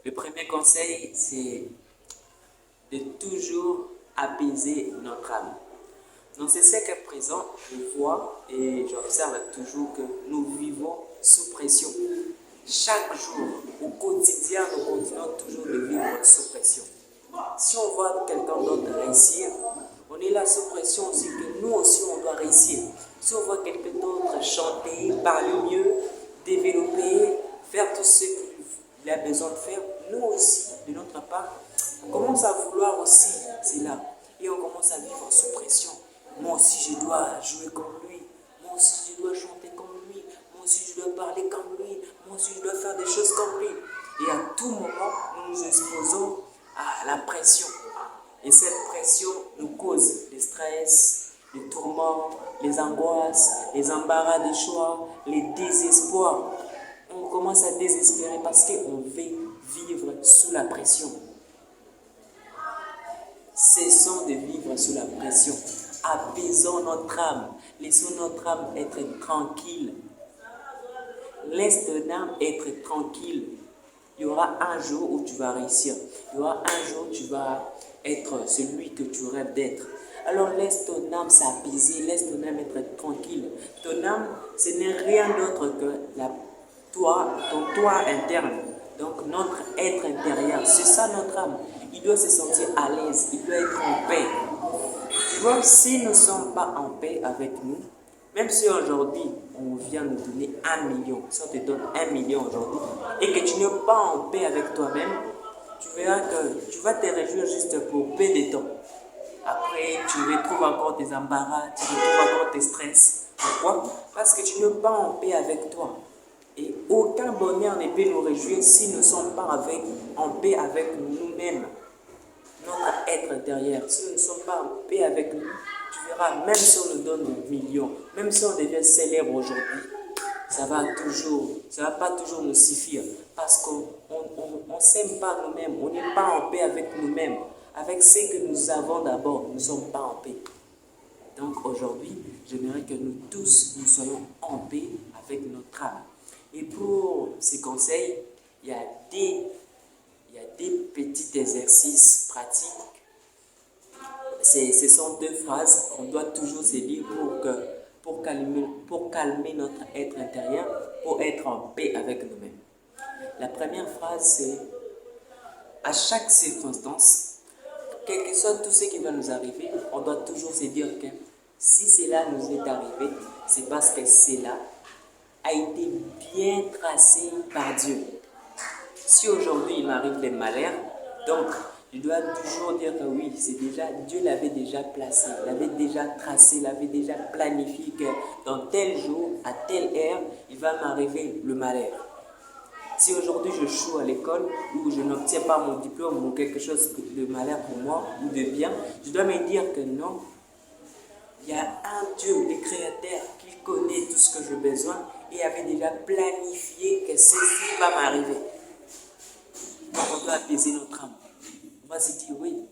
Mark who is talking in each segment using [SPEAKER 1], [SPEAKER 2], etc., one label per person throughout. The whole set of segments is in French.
[SPEAKER 1] Le premier conseil, c'est de toujours apaiser notre âme. Dans ce siècle présent, je vois et j'observe toujours que nous vivons sous pression. Chaque jour, au quotidien, nous continuons toujours de vivre sous pression. Si on voit quelqu'un d'autre réussir, on est là sous pression aussi que nous aussi on doit réussir. Si on voit quelqu'un d'autre chanter, parler mieux, développer, faire tout ce qu'il a besoin de faire, nous aussi, de notre part, on commence à vouloir aussi cela. Et on commence à vivre sous pression. Moi aussi je dois jouer comme lui, moi aussi je dois chanter comme lui, moi aussi je dois parler comme lui, moi aussi je dois faire des choses comme lui. Et à tout moment, nous nous exposons à la pression. Et cette pression nous cause le stress, les tourments, les angoisses, les embarras de choix, les désespoirs. On commence à désespérer parce qu'on veut vivre sous la pression. Cessons de vivre sous la pression. Apaisons notre âme. Laissons notre âme être tranquille. Laisse ton âme être tranquille. Il y aura un jour où tu vas réussir. Il y aura un jour où tu vas être celui que tu rêves d'être. Alors laisse ton âme s'apaiser, laisse ton âme être tranquille. Ton âme, ce n'est rien d'autre que ton toi interne. Donc notre être intérieur, c'est ça notre âme. Il doit se sentir à l'aise, il doit être en paix. Tu vois, si nous ne sommes pas en paix avec nous, même si aujourd'hui on vient nous donner 1 million, si on te donne 1 million aujourd'hui, et que tu n'es pas en paix avec toi-même, tu verras que tu vas te réjouir juste pour peu de temps. Après, tu retrouves encore tes embarras, tu retrouves encore tes stress. Pourquoi? Parce que tu n'es pas en paix avec toi. Et aucun bonheur ne peut nous réjouir si nous ne sommes pas en paix avec nous-mêmes. Notre être intérieur, si nous ne sommes pas en paix avec nous, tu verras, même si on nous donne des millions, même si on devient célèbre aujourd'hui, ça va pas toujours nous suffire parce qu'on ne s'aime pas nous-mêmes, on n'est pas en paix avec nous-mêmes. Avec ce que nous avons d'abord, nous ne sommes pas en paix. Donc aujourd'hui, j'aimerais que nous tous, nous soyons en paix avec notre âme. Et pour ces conseils, il y a des petits exercices pratiques. Ce sont 2 phrases qu'on doit toujours se dire pour calmer notre être intérieur, pour être en paix avec nous-mêmes. La première phrase, c'est à chaque circonstance, quel que soit tout ce qui va nous arriver, on doit toujours se dire que si cela nous est arrivé, c'est parce que cela a été bien tracé par Dieu. Si aujourd'hui il m'arrive des malheurs, donc je dois toujours dire que oui, c'est déjà, Dieu l'avait déjà placé, l'avait déjà tracé, l'avait déjà planifié que dans tel jour, à telle heure, il va m'arriver le malheur. Si aujourd'hui je choue à l'école ou je n'obtiens pas mon diplôme ou quelque chose de malheur pour moi ou de bien, je dois me dire que non, il y a un Dieu, le Créateur, qui connaît tout ce que j'ai besoin et avait déjà planifié que ceci va m'arriver. Donc on doit apaiser notre âme. On va se dire oui.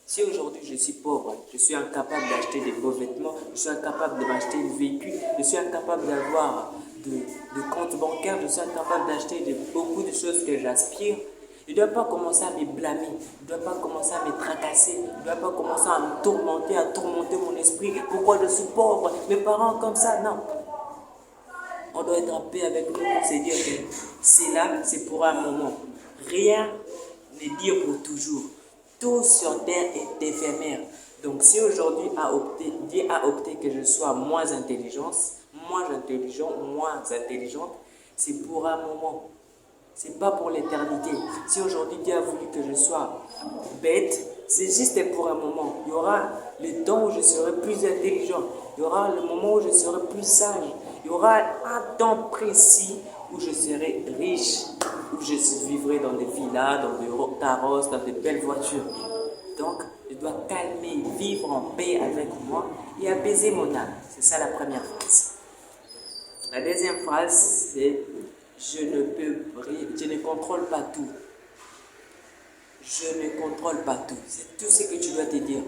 [SPEAKER 1] Si aujourd'hui je suis pauvre, je suis incapable d'acheter des beaux vêtements, je suis incapable de m'acheter un véhicule, je suis incapable d'avoir de compte bancaire, je suis incapable d'acheter beaucoup de choses que j'aspire, je ne dois pas commencer à me blâmer, je ne dois pas commencer à me tracasser, je ne dois pas commencer à me tourmenter, à tourmenter mon esprit. Pourquoi je suis pauvre? Mes parents comme ça? Non. On doit être en paix avec nous pour se dire que c'est là, c'est pour un moment. Rien n'est dit pour toujours. Tout sur terre est éphémère. Donc si aujourd'hui Dieu a opté que je sois moins intelligente, c'est pour un moment. C'est pas pour l'éternité. Si aujourd'hui Dieu a voulu que je sois bête, c'est juste pour un moment. Il y aura le temps où je serai plus intelligent. Il y aura le moment où je serai plus sage. Il y aura un temps précis où je serai riche, où je vivrai dans des villas, dans des carrosses, dans de belles voitures. Donc, je dois calmer, vivre en paix avec moi et apaiser mon âme. C'est ça la première phrase. La deuxième phrase, c'est je ne contrôle pas tout. Je ne contrôle pas tout. C'est tout ce que tu dois te dire.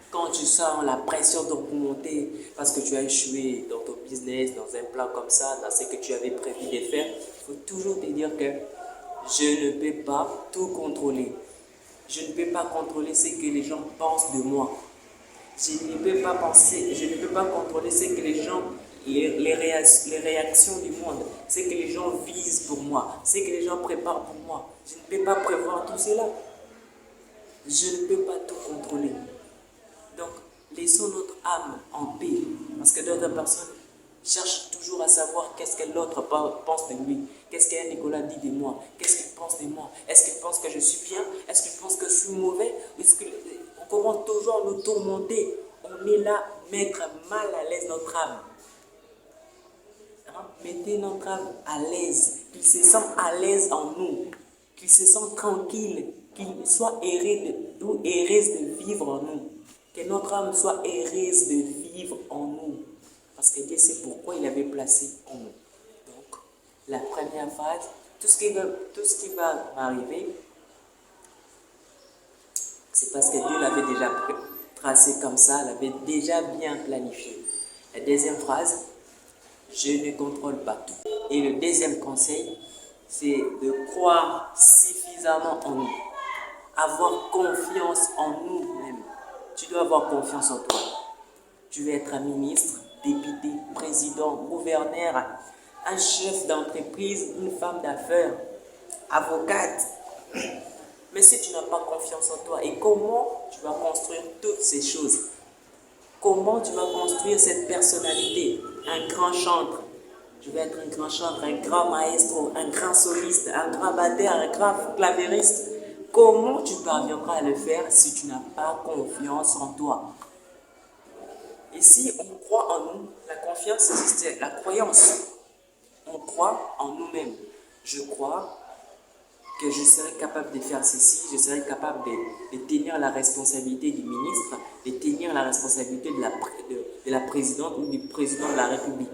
[SPEAKER 1] Quand tu sens la pression d'augmenter parce que tu as échoué dans ton business, dans un plan comme ça, dans ce que tu avais prévu de faire, il faut toujours te dire que Je ne peux pas tout contrôler. Je ne peux pas contrôler ce que les gens pensent de moi. Je ne peux pas penser, je ne peux pas contrôler ce que les gens, les réactions du monde, ce que les gens visent pour moi, ce que les gens préparent pour moi. Je ne peux pas prévoir tout cela. Je ne peux pas tout contrôler. Donc, laissons notre âme en paix. Parce que d'autres personnes cherchent toujours à savoir qu'est-ce que l'autre pense de lui. Qu'est-ce que Nicolas dit de moi. Qu'est-ce qu'il pense de moi. Est-ce qu'il pense que je suis bien. Est-ce qu'il pense que je suis mauvais. On commence toujours à nous tourmenter. On est là, mettre mal à l'aise notre âme. Hein? Mettez notre âme à l'aise. Qu'il se sente à l'aise en nous. Qu'il se sente tranquille. Qu'il soit heureuse de vivre en nous. Que notre âme soit heureuse de vivre en nous. Parce que Dieu sait pourquoi il avait placé en nous. Donc, la première phase, tout ce qui va m'arriver, c'est parce que Dieu l'avait déjà tracé comme ça, l'avait déjà bien planifié. La deuxième phrase, je ne contrôle pas tout. Et le deuxième conseil, c'est de croire suffisamment en nous. Avoir confiance en nous-mêmes. Tu dois avoir confiance en toi. Tu veux être un ministre, député, président, gouverneur, un chef d'entreprise, une femme d'affaires, avocate. Mais si tu n'as pas confiance en toi, et comment tu vas construire toutes ces choses? Comment tu vas construire cette personnalité? Un grand chanteur. Je vais être un grand chanteur, un grand maestro, un grand soliste, un grand batteur, un grand clavieriste. Comment tu parviendras à le faire si tu n'as pas confiance en toi? Et si on croit en nous, la confiance, c'est la croyance. On croit en nous-mêmes. Je crois que je serai capable de faire ceci, je serai capable de tenir la responsabilité du ministre, de tenir la responsabilité de la présidente ou du président de la République.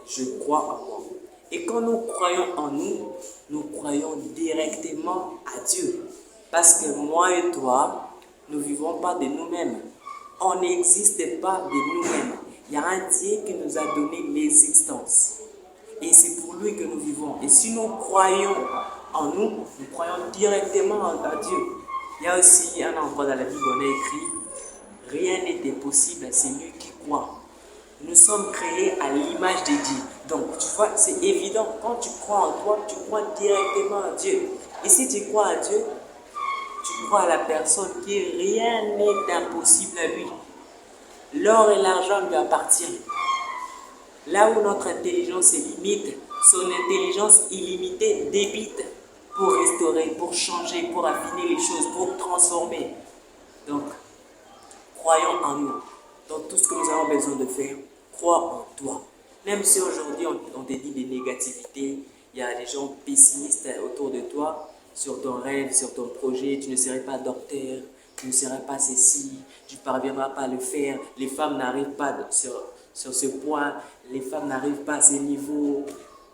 [SPEAKER 1] Je crois en moi. Et quand nous croyons en nous, nous croyons directement à Dieu. Parce que moi et toi, nous ne vivons pas de nous-mêmes. On n'existe pas de nous-mêmes. Il y a un Dieu qui nous a donné l'existence. Et c'est pour lui que nous vivons. Et si nous croyons en nous, nous croyons directement à Dieu. Il y a aussi un endroit dans la Bible où on a écrit: rien n'est impossible à celui qui croit. Nous sommes créés à l'image de Dieu. Donc, tu vois, c'est évident. Quand tu crois en toi, tu crois directement à Dieu. Et si tu crois à Dieu, tu crois à la personne qui rien n'est impossible à lui. L'or et l'argent lui appartiennent. Là où notre intelligence est limite, son intelligence illimitée débite pour restaurer, pour changer, pour affiner les choses, pour transformer. Donc, croyons en nous. Dans tout ce que nous avons besoin de faire, crois en toi. Même si aujourd'hui on te dit des négativités, il y a des gens pessimistes autour de toi, sur ton rêve, sur ton projet, tu ne serais pas docteur, tu ne serais pas ceci, tu ne parviendras pas à le faire, les femmes n'arrivent pas sur ce point, les femmes n'arrivent pas à ce niveau,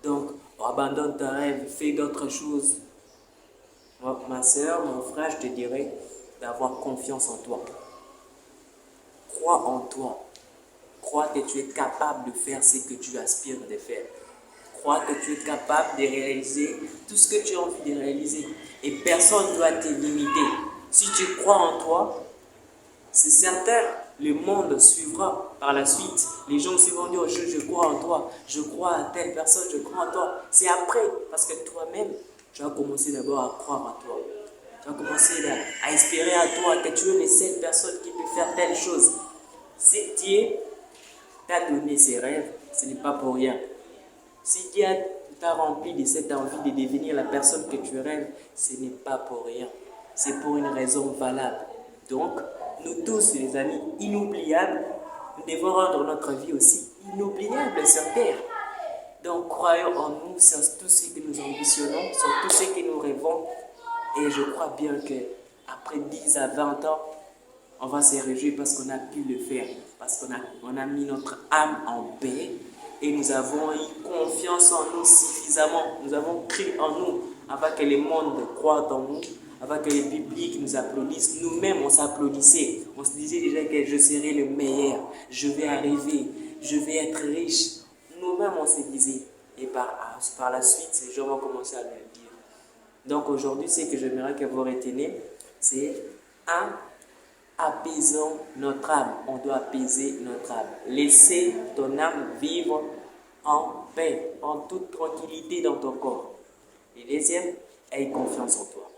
[SPEAKER 1] donc abandonne ton rêve, fais d'autres choses. Ma soeur, mon frère, je te dirais d'avoir confiance en toi. Crois en toi. Crois que tu es capable de faire ce que tu aspires de faire. Crois que tu es capable de réaliser tout ce que tu as envie de réaliser. Et personne ne doit te limiter. Si tu crois en toi, c'est certain, le monde suivra par la suite. Les gens aussi vont dire: je crois en toi, je crois à telle personne, je crois en toi. C'est après, parce que toi-même, tu vas commencer d'abord à croire en toi. Tu vas commencer à espérer à toi que tu es la seule personne qui peut faire telle chose. Si Dieu t'a donné ses rêves, ce n'est pas pour rien. Si Dieu t'a rempli de cette envie de devenir la personne que tu rêves, ce n'est pas pour rien. C'est pour une raison valable. Donc, nous tous, les amis inoubliables, nous devons rendre notre vie aussi inoubliable sur terre. Donc, croyons en nous, sur tout ce que nous ambitionnons, sur tout ce que nous rêvons. Et je crois bien qu'après 10 à 20 ans, on va se réjouir parce qu'on a pu le faire, parce qu'on a mis notre âme en paix et nous avons eu confiance en nous suffisamment. Nous avons cru en nous avant que le monde croie en nous, avant que les publics nous applaudissent. Nous-mêmes, on s'applaudissait. On se disait déjà que je serai le meilleur, je vais arriver, je vais être riche. Nous-mêmes, on se disait. Et par la suite, ces gens vont commencer à le dire. Donc aujourd'hui, ce que j'aimerais que vous reteniez, c'est un apaisons notre âme. On doit apaiser notre âme. Laissez ton âme vivre en paix, en toute tranquillité dans ton corps. Et deuxième, aie confiance en toi.